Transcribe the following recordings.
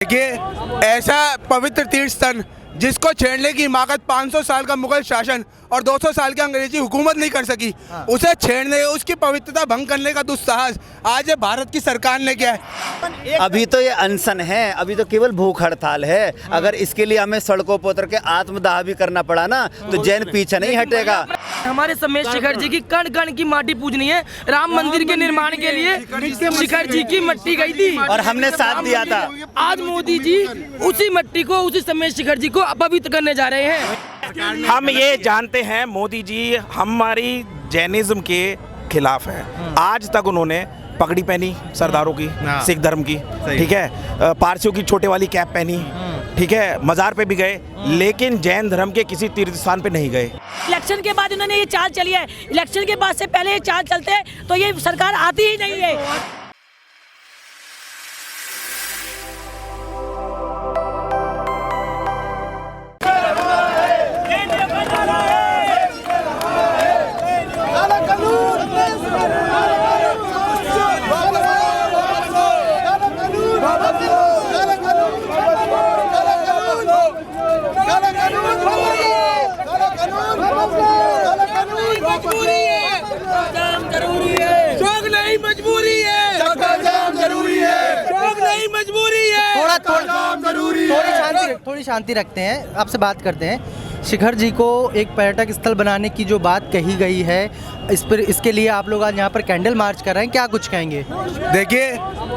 देखिए, ऐसा पवित्र तीर्थ स्थल जिसको छेड़ने की हिमाकत 500 साल का मुगल शासन और 200 साल की अंग्रेजी हुकूमत नहीं कर सकी, उसे छेड़ने, उसकी पवित्रता भंग करने का दुस्साहस आज ये भारत की सरकार ने किया है। अभी तो ये अनशन है, अभी तो केवल भूख हड़ताल है। अगर इसके लिए हमें सड़कों पर उतर के आत्मदाह भी करना पड़ा ना, तो जैन पीछे नहीं हटेगा। हमारे समेत शिखर जी की कण कण की माटी पूजनी है। राम मंदिर के निर्माण के लिए शिखर जी की मट्टी गई थी और हमने साथ दिया था। आज मोदी जी उसी मट्टी को, उसी समेत शिखर जी को अपवित्र करने जा रहे हैं। हम ये जानते हैं मोदी जी हमारी जैनिज्म के खिलाफ है। आज तक उन्होंने पगड़ी पहनी सरदारों की, सिख धर्म की, ठीक है, पारसियों की छोटे वाली कैप पहनी, ठीक है, मजार पे भी गए, लेकिन जैन धर्म के किसी तीर्थ स्थान पे नहीं गए। इलेक्शन के बाद उन्होंने ये चाल चली है। इलेक्शन के बाद से पहले ये चाल चलते तो ये सरकार आती ही नहीं है। थोड़ी शांति रखते हैं, आपसे बात करते हैं। शिखर जी को एक पर्यटक स्थल बनाने की जो बात कही गई है, इस पर, इसके लिए आप लोग आज यहाँ पर कैंडल मार्च कर रहे हैं, क्या कुछ कहेंगे? देखिए,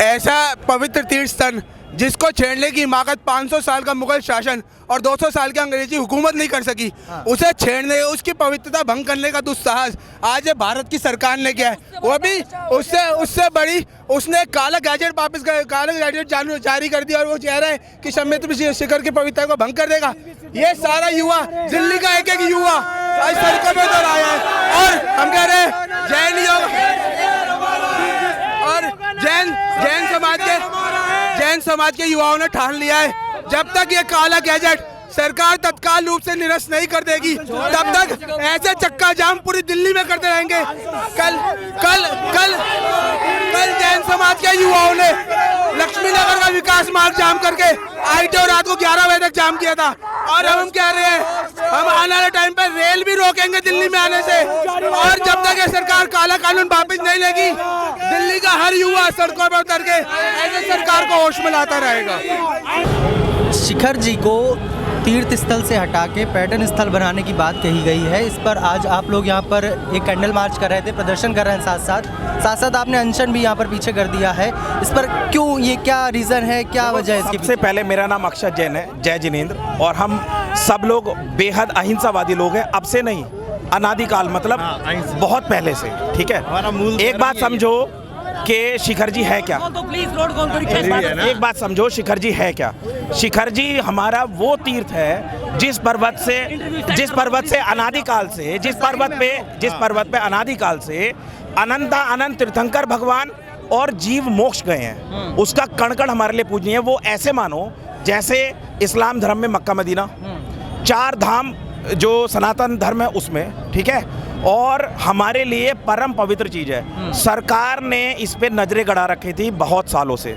ऐसा पवित्र तीर्थ स्थल जिसको छेड़ने की हिमाकत 500 साल का मुगल शासन और 200 साल की अंग्रेजी हुकूमत नहीं कर सकी, उसे छेड़ने, उसकी पवित्रता भंग करने का दुस्साहस आज ये भारत की सरकार ने किया है। वो भी उससे बड़ी, उसने काला गैजेट जारी कर दिया और वो कह रहा है कि समेत शिखर की पवित्रता को भंग कर देगा। ये सारा युवा, दिल्ली का एक युवा आज सड़कों पे उतर आया है और हम कह रहे हैं जैन समाज के युवाओं ने ठान लिया है, जब तक ये काला गैजेट सरकार तत्काल रूप से निरस्त नहीं कर देगी, तब तक ऐसे चक्का जाम पूरी दिल्ली में करते रहेंगे। कल जैन समाज के युवाओं ने लक्ष्मी नगर का विकास मार्ग जाम करके आईटी और रात को 11 बजे तक जाम किया था। और हम कह रहे हैं, हम आने वाले टाइम पर रेल भी रोकेंगे दिल्ली में आने से, और जब तक ये सरकार काला कानून वापस नहीं लेगी, दिल्ली का हर युवा सड़कों पर उतर के ऐसे सरकार को होश में लाता रहेगा। शिखर जी को तीर्थ स्थल से हटा के पर्यटन स्थल बनाने की बात कही गई है। इस पर आज आप लोग यहाँ पर एक कैंडल मार्च कर रहे थे, प्रदर्शन कर रहे हैं, साथ साथ आपने अनशन भी यहाँ पर पीछे कर दिया है। इस पर क्यों, ये क्या रीज़न है, क्या वजह है इसकी? सबसे पहले मेरा नाम अक्षत जैन है, जय जिनेंद्र, और हम सब लोग बेहद अहिंसावादी लोग हैं। अब से नहीं, अनादिकाल, मतलब बहुत पहले से, ठीक है। एक बात समझो कि शिखर जी है क्या, एक बात समझो, शिखर जी है क्या? शिखर जी हमारा वो तीर्थ है जिस पर्वत से अनादिकाल से, जिस पर्वत पे अनादिकाल से अनंत तीर्थंकर भगवान और जीव मोक्ष गए हैं। उसका कण कण हमारे लिए पूजनीय है। वो ऐसे मानो जैसे इस्लाम धर्म में मक्का मदीना, 4 धाम जो सनातन धर्म है उसमें, ठीक है, और हमारे लिए परम पवित्र चीज़ है। सरकार ने इस पे नजरें गड़ा रखी थी बहुत सालों से।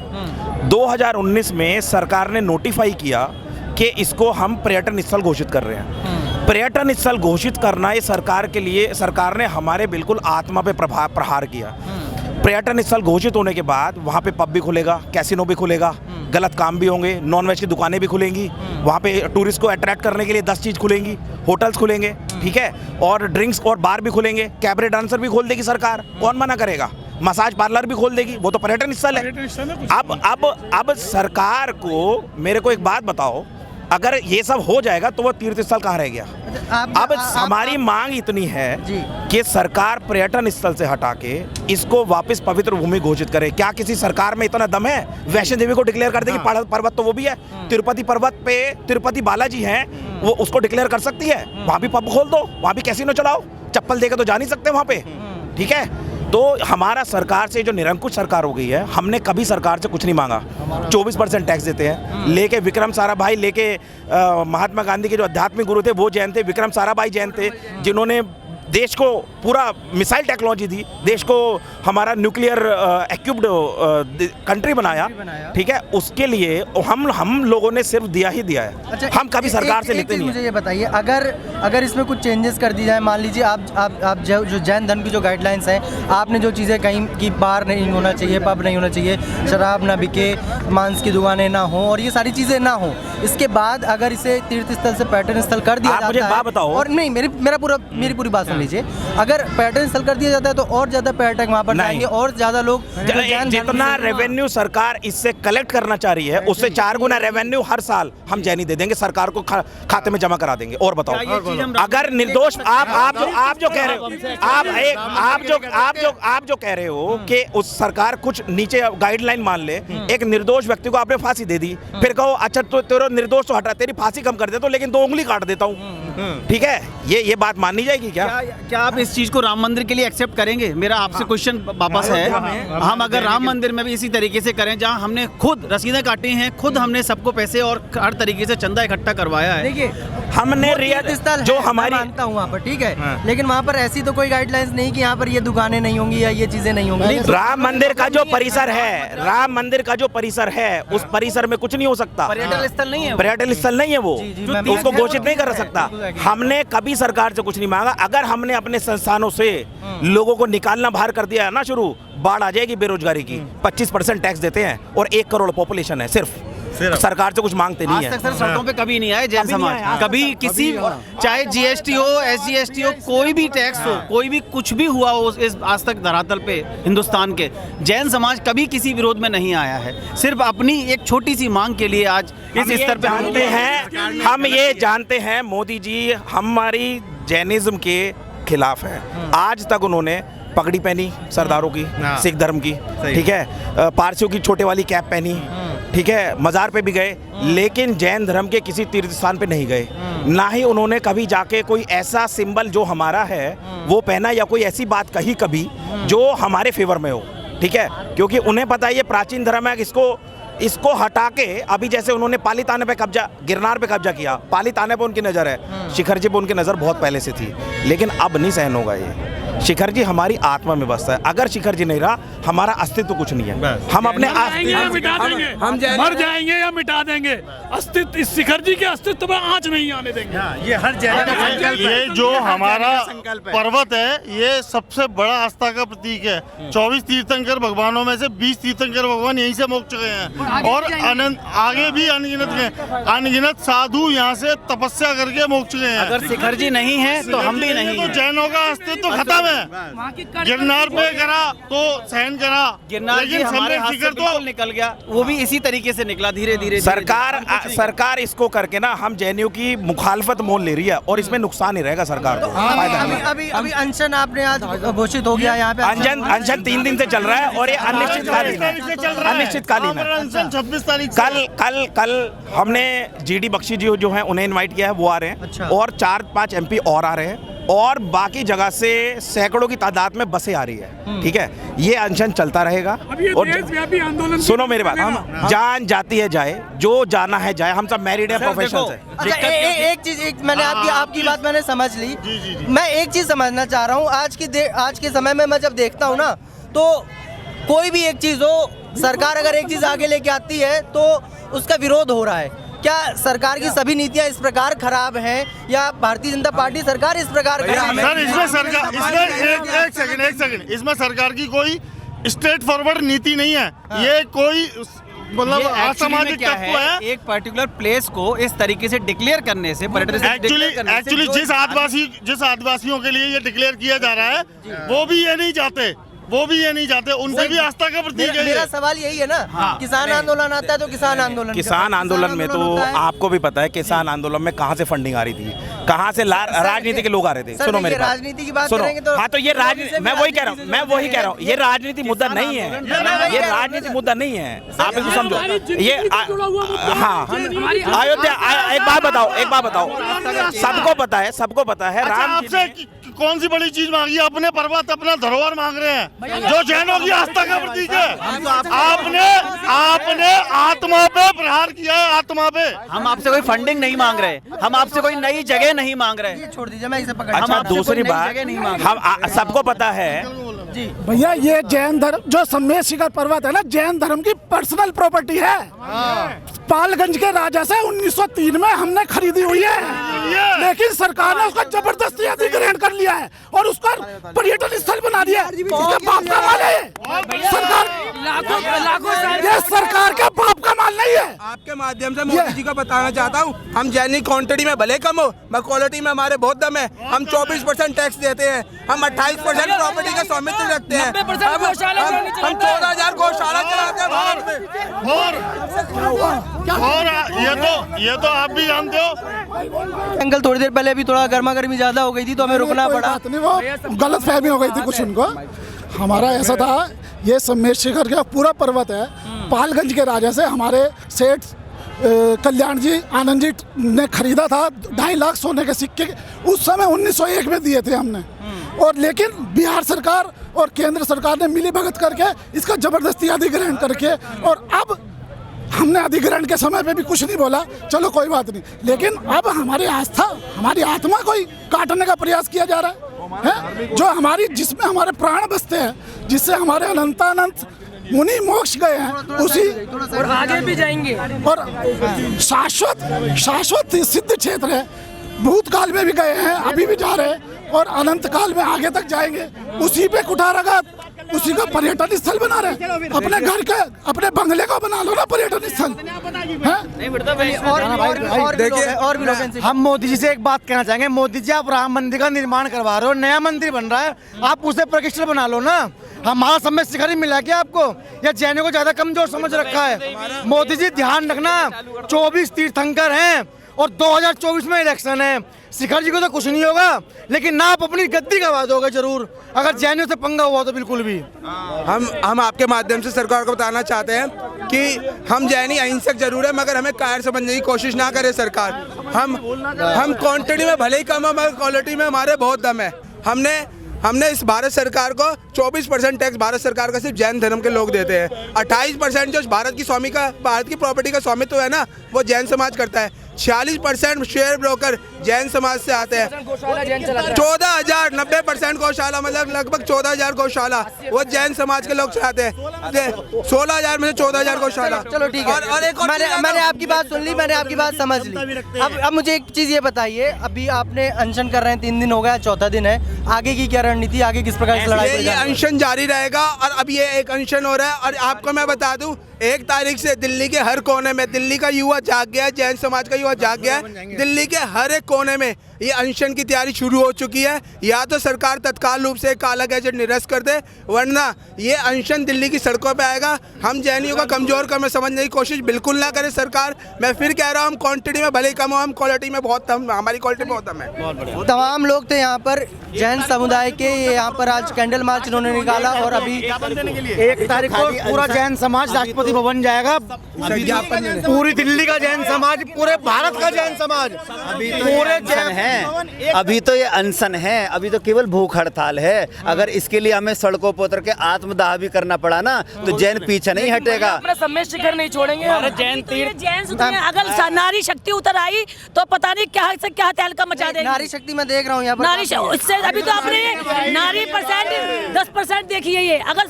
2019 में सरकार ने नोटिफाई किया कि इसको हम पर्यटन स्थल घोषित कर रहे हैं। पर्यटन स्थल घोषित करना ये सरकार के लिए, सरकार ने हमारे बिल्कुल आत्मा पे प्रहार किया। पर्यटन स्थल घोषित होने के बाद वहाँ पे पब भी खुलेगा, कैसीनो भी खुलेगा, गलत काम भी होंगे, नॉनवेज की दुकानें भी खुलेंगी, वहाँ पे टूरिस्ट को अट्रैक्ट करने के लिए 10 चीज़ खुलेंगी, होटल्स खुलेंगे, ठीक है, और ड्रिंक्स और बार भी खुलेंगे, कैबरे डांसर भी खोल देगी सरकार, कौन मना करेगा, मसाज पार्लर भी खोल देगी, वो तो पर्यटन स्थल है। अब सरकार को, मेरे को एक बात बताओ, अगर ये सब हो जाएगा तो वो तीर्थ स्थल कहाँ रह गया? अब हमारी मांग इतनी है कि सरकार पर्यटन स्थल से हटा के इसको वापस पवित्र भूमि घोषित करे। क्या किसी सरकार में इतना दम है वैष्णो देवी को डिक्लेयर कर देगी? पर्वत तो वो भी है, तिरुपति पर्वत पे तिरुपति बालाजी हैं, वो उसको डिक्लेयर कर सकती है। वहाँ भी पब खोल दो, वहाँ भी कैसीनो चलाओ, चप्पल देकर तो जा नहीं सकते वहाँ पे, ठीक है। तो हमारा सरकार से जो निरंकुश सरकार हो गई है, हमने कभी सरकार से कुछ नहीं मांगा। 24% टैक्स देते हैं, लेके विक्रम साराभाई, लेके महात्मा गांधी के जो आध्यात्मिक गुरु थे वो जैन थे, विक्रम साराभाई जैन थे, जिन्होंने देश को पूरा मिसाइल टेक्नोलॉजी दी, देश को हमारा न्यूक्लियर इक्विप्ड कंट्री बनाया, ठीक है, उसके लिए हम लोगों ने सिर्फ दिया ही दिया है। अच्छा, हम कभी सरकार से लेते नहीं मुझे ये बताइए, अगर इसमें कुछ चेंजेस कर दी जाए, मान लीजिए आप जो जैन धर्म की जो गाइडलाइंस हैं, आपने जो चीज़ें कहीं कि बार नहीं होना चाहिए, पब नहीं होना चाहिए, शराब ना बिके, मांस की दुकानें ना हो और ये सारी चीज़ें ना हो, इसके बाद अगर इसे तीर्थ स्थल से पर्यटन स्थल कर दिया जाता है, बताओ, और नहीं मेरी पूरी बात सुन लीजिए, अगर पर्यटन स्थल कर दिया जाता है तो और ज्यादा पर्यटक वहाँ पर जाएंगे और ज्यादा लोग जितना रेवेन्यू सरकार इससे कलेक्ट करना चाह रही है उससे 4 गुना रेवेन्यू हर साल हम जैनी दे देंगे, सरकार को खाते में जमा करा देंगे। और बताओ, अगर निर्दोष आप जो कह रहे हो, आप जो कह रहे हो कि उस सरकार कुछ नीचे गाइडलाइन मान ले, एक निर्दोष व्यक्ति को आपने फांसी दे दी, फिर कहो अच्छा तो तेरा निर्दोष तो हटा, तेरी फांसी कम कर देता हूं लेकिन 2 उंगली काट देता हूं, ठीक है, ये बात माननी जाएगी क्या आप इस चीज को राम मंदिर के लिए एक्सेप्ट करेंगे? मेरा आपसे क्वेश्चन वापस है, हम अगर राम मंदिर में भी इसी तरीके से करें, जहां हमने खुद रसीदें काटी हैं, खुद हमने सबको पैसे और हर तरीके से चंदा इकट्ठा करवाया है, देखिए हमने स्थल जो हमारी मानता हूँ वहाँ पर, ठीक है, लेकिन वहाँ पर ऐसी तो कोई गाइडलाइंस नहीं कि यहाँ पर ये दुकानें नहीं होंगी या ये चीजें नहीं होंगी। राम मंदिर का जो परिसर है, राम मंदिर का जो परिसर है, उस परिसर में कुछ नहीं हो सकता, पर्यटन स्थल नहीं है, पर्यटन स्थल नहीं है वो, उसको घोषित नहीं कर सकता। हमने कभी सरकार से कुछ नहीं मांगा, अगर हमने अपने संस्थानों से लोगों को निकालना बाहर कर दिया है ना, शुरू बाढ़ आ जाएगी बेरोजगारी की। 25% टैक्स देते हैं और 1 करोड़ पॉपुलेशन है, सिर्फ सरकार से कुछ मांगते नहीं है। आज तक सर सड़कों पे कभी नहीं आए जैन समाज, कभी किसी, चाहे जीएसटी हो, एसजीएसटी हो, कोई भी टैक्स हो, कोई भी कुछ भी हुआ हो इस आज तक धरातल पे हिंदुस्तान के, जैन समाज कभी किसी विरोध में नहीं आया है, सिर्फ अपनी एक छोटी सी मांग के लिए आज इस स्तर पे जानते हैं, हम ये जानते हैं मोदी जी हमारी जैनिज्म के खिलाफ है। आज तक उन्होंने पगड़ी पहनी सरदारों की, सिख धर्म की, ठीक है, पारसियों की छोटे वाली कैप पहनी, ठीक है, मज़ार पे भी गए, लेकिन जैन धर्म के किसी तीर्थ स्थान पे नहीं गए, ना ही उन्होंने कभी जाके कोई ऐसा सिंबल जो हमारा है वो पहना या कोई ऐसी बात कही कभी जो हमारे फेवर में हो, ठीक है, क्योंकि उन्हें पता है ये प्राचीन धर्म है, इसको हटा के अभी जैसे उन्होंने पाली ताने पे कब्जा, गिरनार पे कब्जा किया, पाली ताने पे उनकी नज़र है, शिखर जी पे उनकी नज़र बहुत पहले से थी, लेकिन अब नहीं सहन होगा ये। शिखर जी हमारी आत्मा में बसता है, अगर शिखर जी नहीं रहा हमारा अस्तित्व कुछ नहीं है। हम अपने मर जाएंगे या मिटा देंगे, अस्तित्व इस शिखर जी के अस्तित्व में आंच नहीं आने देंगे। ये हर जगह ये जो हमारा पर्वत है ये सबसे बड़ा आस्था का प्रतीक है। 24 तीर्थंकर भगवानों में से 20 तीर्थंकर भगवान यहीं से मोक्ष गए हैं और आगे भी अनगिनत साधु यहाँ से तपस्या करके मोक्ष गए हैं। अगर शिखर जी नहीं है तो हम भी नहीं, तो जैनों का अस्तित्व खत्म है। गिरनार पे करा तो सहन करा, गिरनार जी हमारे हाथ से बिल्कुल निकल गया, वो भी इसी तरीके से निकला धीरे धीरे। सरकार इसको करके ना हम जैनियों की मुखालफत मोल ले रही है और इसमें नुकसान ही रहेगा सरकार को। अभी अनशन आपने आज घोषित हो गया यहाँ पे, अनशन 3 दिन से चल रहा है और ये अनिश्चितकालीन है। 26 तारीख कल हमने GD बख्शी जी जो हैं उन्हें इनवाइट किया है, वो आ रहे हैं और 4-5 MP और आ रहे हैं और बाकी जगह से सैकड़ों की तादाद में बसें आ रही है, ठीक है, ये अनशन चलता रहेगा। और सुनो मेरी बात, हम जान जाती है जाए, जो जाना है जाए, हम सब मैरिड है, प्रोफेशनल्स है। अच्छा, एक चीज मैंने आपकी बात मैंने समझ ली। मैं एक चीज समझना चाह रहा हूँ, आज के समय में मैं जब देखता हूँ ना, तो कोई भी एक चीज हो, सरकार अगर एक चीज आगे लेके आती है तो उसका विरोध हो रहा है। क्या सरकार की सभी नीतियां इस प्रकार खराब हैं या भारतीय जनता पार्टी सरकार इस प्रकार खराब है? सर एक सेकंड, इसमें सरकार की कोई स्ट्रेट फॉरवर्ड नीति नहीं है, ये कोई मतलब असामाजिक तत्व है। एक पर्टिकुलर प्लेस को इस तरीके से डिक्लेयर करने से, एक्चुअली जिस आदिवासियों के लिए ये डिक्लेयर किया जा रहा है वो भी ये नहीं चाहते, उनसे भी आस्था का प्रतीक है। मेरा सवाल यही है ना, किसान आंदोलन आता है तो किसान आंदोलन में तो आपको भी पता है किसान आंदोलन में कहाँ से फंडिंग आ रही थी, कहाँ से राजनीति के लोग आ रहे थे। सुनो मेरी बात, राजनीति की बात करेंगे तो हाँ, तो ये राजनीति, मैं वही कह रहा हूँ, ये राजनीति मुद्दा नहीं है, ये राजनीति मुद्दा नहीं है, आप इसको समझो। ये हाँ, अयोध्या, एक बात बताओ, सबको पता है राम जी कौन सी बड़ी चीज मांगी, अपने पर्वत अपना धरोहर मांग रहे हैं जो जैनों की आस्था का प्रतीक है। आपने आत्मा पे प्रहार किया है, आत्मा पे। हम आपसे कोई फंडिंग नहीं मांग रहे, हम आपसे कोई नई जगह नहीं मांग रहे। छोड़ दीजिए, मैं इसे पकड़। अच्छा, आपसे दूसरी कोई नई बात, जगह नहीं मांग हम सबको पता है भैया ये जैन धर्म जो सम्मेद शिखर पर्वत है ना, जैन धर्म की पर्सनल प्रॉपर्टी है। पालगंज के राजा से 1903 में हमने खरीदी हुई है, लेकिन सरकार ने उसका जबरदस्ती अधिग्रहण कर लिया है और उसका पर्यटन स्थल बना दिया है। इसका बाप का माल है सरकार, ये सरकार का बाप का माल नहीं है। आपके माध्यम से मोदी जी को बताना चाहता हूँ, हम जैनी क्वांटिटी में भले कम हो, मगर क्वालिटी में हमारे बहुत दम है। हम 24% टैक्स देते हैं, हम 28% प्रॉपर्टी का स्वामित्व रखते हैं, हम 14,000 गौशाला चलाते हैं भारत में। और ये तो आप भी जानते हो। अंकल थोड़ी देर पहले भी थोड़ा गर्मा गर्मी ज्यादा हो गई थी तो हमें रुकना पड़ा। वो गलत फहमी हो गई थी कुछ उनको। हमारा ऐसा था, ये सम्मेद शिखर का पूरा पर्वत है, पालगंज के राजा से हमारे सेठ कल्याण जी आनंद जी ने खरीदा था 2.5 लाख सोने के सिक्के, उस समय 1901 में दिए थे हमने। और लेकिन बिहार सरकार और केंद्र सरकार ने मिली भगत करके इसका जबरदस्ती अधिग्रहण करके, और अब हमने अधिग्रहण के समय पे भी कुछ नहीं बोला, चलो कोई बात नहीं, लेकिन अब हमारी आस्था, हमारी आत्मा कोई काटने का प्रयास किया जा रहा है, जो हमारी, जिसमें हमारे प्राण बसते हैं, जिससे हमारे अनंतानंत मुनि मोक्ष गए हैं, उसी और आगे भी जाएंगे। और शाश्वत सिद्ध क्षेत्र है, भूतकाल में भी गए हैं, अभी भी जा रहे हैं और अनंत काल में आगे तक जाएंगे। उसी पे कुठाराघात, उसी का पर्यटन स्थल बना रहे हैं। अपने घर के, अपने बंगले को बना लो ना पर्यटन स्थल। और भी लोग हम मोदी जी से एक बात कहना चाहेंगे, मोदी जी आप राम मंदिर का निर्माण करवा रहे हो, नया मंदिर बन रहा है, आप उसे प्रतिष्ठित बना लो ना। हमारा सम्मेद शिखर ही मिला क्या आपको, या जैनों को ज्यादा कमजोर समझ रखा है? मोदी जी ध्यान रखना, 24 तीर्थंकर हैं और 2024 में इलेक्शन है। शिखर जी को तो कुछ नहीं होगा, लेकिन ना आप अपनी गद्दी गवा दोगे जरूर, अगर जैनियों से पंगा हुआ तो बिल्कुल भी। हम आपके माध्यम से सरकार को बताना चाहते हैं कि हम जैनी अहिंसक जरूर है, मगर हमें कायर समझने की कोशिश ना करे सरकार। हम क्वांटिटी में भले ही कम है, मगर क्वालिटी में हमारे बहुत दम है। हमने इस भारत सरकार को 24% टैक्स भारत सरकार का सिर्फ जैन धर्म के लोग देते हैं। 28% जो भारत की प्रॉपर्टी का स्वामित्व है ना, वो जैन समाज करता है। 46% शेयर ब्रोकर जैन समाज से आते हैं। 14,000 90% गौशाला, मतलब लगभग 14,000 गौशाला वो जैन समाज के लोग चलाते हैं। 16,000 में से 14,000 गौशाला। चलो ठीक है, और एक मैंने आपकी बात सुन ली, मैंने आपकी बात समझ ली। अब मुझे एक चीज ये बताइए, अभी आपने अनशन कर रहे हैं, 3 दिन हो गया, 4था दिन है, आगे की क्या रणनीति, आगे किस प्रकार की लड़ाई? ये अनशन जारी रहेगा और अब ये एक अनशन हो रहा है। और आपको मैं बता दूं, 1 तारीख से दिल्ली के हर कोने में, दिल्ली का युवा जाग गया है, जैन समाज का युवा जाग गया है, दिल्ली के हर एक कोने में ये अनशन की तैयारी शुरू हो चुकी है। या तो सरकार तत्काल रूप से काला गैजेट निरस्त कर दे, वरना ये अनशन दिल्ली की सड़कों पे आएगा। हम जैनियों को कमजोर कर समझने की कोशिश बिल्कुल ना करे सरकार। मैं फिर कह रहा हूँ, हम क्वांटिटी में भले ही कम हो, हम क्वालिटी में बहुत कम, हमारी क्वालिटी बहुत कम है। तमाम लोग थे यहाँ पर जैन समुदाय के, यहाँ पर आज कैंडल मार्च इन्होंने निकाला और अभी 1 तारीख को पूरा जैन समाज राष्ट्रपति भवन जाएगा। पूरी दिल्ली का जैन समाज, पूरे भारत का जैन समाज, पूरे जैन है। अभी तो ये अनशन है, अभी तो केवल भूख हड़ताल है। अगर इसके लिए हमें सड़कों पर उतर के आत्मदाह भी करना पड़ा ना, तो जैन पीछे नहीं हटेगा। अपना सम्मेद शिखर नहीं छोड़ेंगे। जैन अगर नारी शक्ति उतर आई तो पता नहीं क्या से क्या तहलका मचा देगी। नारी शक्ति में देख रहा हूँ यहाँ पर, नारी इससे अभी तो आपने नारी % 10% देखी है। ये अगर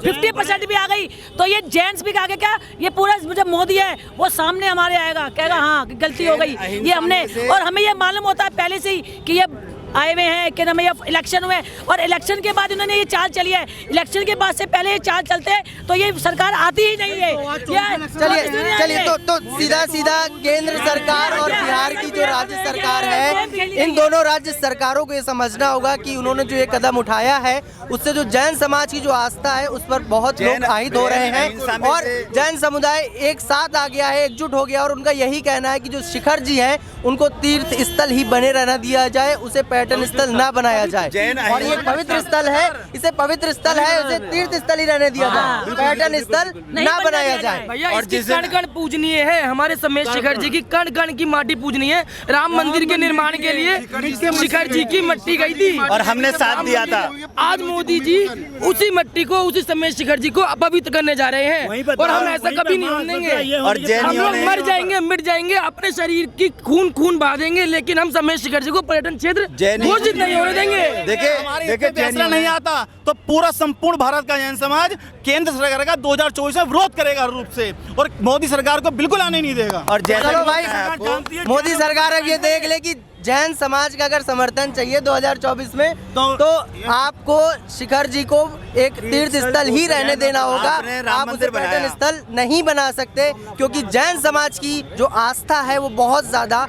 50% भी आ गई तो ये जेंट्स भी आगे क्या, ये पूरा जब मोदी है वो सामने हमारे आएगा, कहेगा हाँ गलती हो गई ये हमने। और हमें ये मालूम होता है पहले से ही कि ये आए हुए हैं कि हमें ये इलेक्शन हुए, और इलेक्शन के बाद इन्होंने ये चाल चली है। इलेक्शन के बाद से पहले ये चाल चलते तो ये सरकार आती ही नहीं है। चलिए तो सीधा केंद्र सरकार और बिहार की जो राज्य सरकार है, इन दोनों राज्य सरकारों को ये समझना होगा कि उन्होंने जो ये कदम उठाया है उससे जो जैन समाज की जो आस्था है उस पर बहुत लोग आहित हो रहे हैं, और जैन समुदाय एक साथ आ गया है, एकजुट हो गया, और उनका यही कहना है कि जो शिखर जी हैं उनको तीर्थ स्थल ही बने रहना दिया जाए, उसे पर्यटन स्थल ना बनाया जाए। जैन और ये पवित्र स्थल है, इसे पवित्र स्थल है, उसे तीर्थ स्थल ही रहने दिया जाए, पर्यटन स्थल ना बनाया जाए। भैया इसकी कण कण पूजनीय है, हमारे समेत शिखर जी की कण कण की माटी पूजनीय है। राम मंदिर के निर्माण के लिए शिखर जी की मट्टी गई थी और हमने साथ दिया था। आज मोदी जी उसी मट्टी को, उसी समेत शिखर जी को अपवित्र करने जा रहे हैं और हम ऐसा कभी नहीं होने देंगे। और हम लोग मर जाएंगे, मिट जाएंगे, अपने शरीर की खून बहा देंगे, लेकिन हम समेत शिखर जी को पर्यटन क्षेत्र घोषित नहीं होने देंगे। देखिए फैसला नहीं आता तो पूरा संपूर्ण भारत का जैन समाज केंद्र सरकार का 2024 में विरोध करेगा रूप से, और मोदी सरकार को बिल्कुल आने नहीं देगा। और चलो भाई, मोदी सरकार अब ये देख ले कि जैन समाज का अगर समर्थन चाहिए 2024 में तो आपको शिखर जी को एक तीर्थ स्थल ही रहने देना होगा। आप उसे पर्यटन स्थल नहीं बना सकते, क्योंकि जैन समाज की जो आस्था है वो बहुत ज्यादा